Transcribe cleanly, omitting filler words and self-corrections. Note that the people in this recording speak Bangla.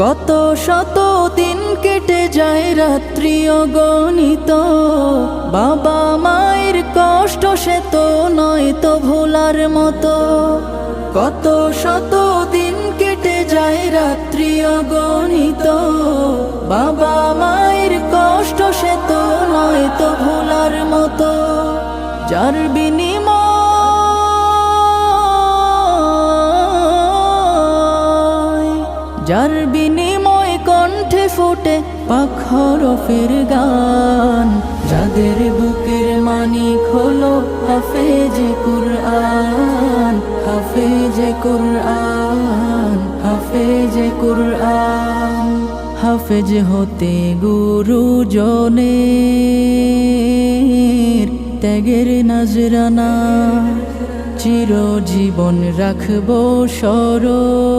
কত শত দিন কেটে যায় রাত্রি অগণিত, বাবা মায়ের কষ্ট সে তো নয় তো ভোলার মতো। কত শত দিন কেটে যায় রাত্রি অগণিত, বাবা মায়ের কষ্ট সে তো নয় তো ভোলার মতো। যার বিনিময় কণ্ঠে ফোটে পাক হরফের গান, যাদের বুকের মানিক হলো হাফেজে কুরআন, হাফেজে কুরআন, হাফেজে কুরআন। হাফেজ হতে গুরুজনের ত্যাগের নজরানা, চিরজীবন রাখবো স্মরণ।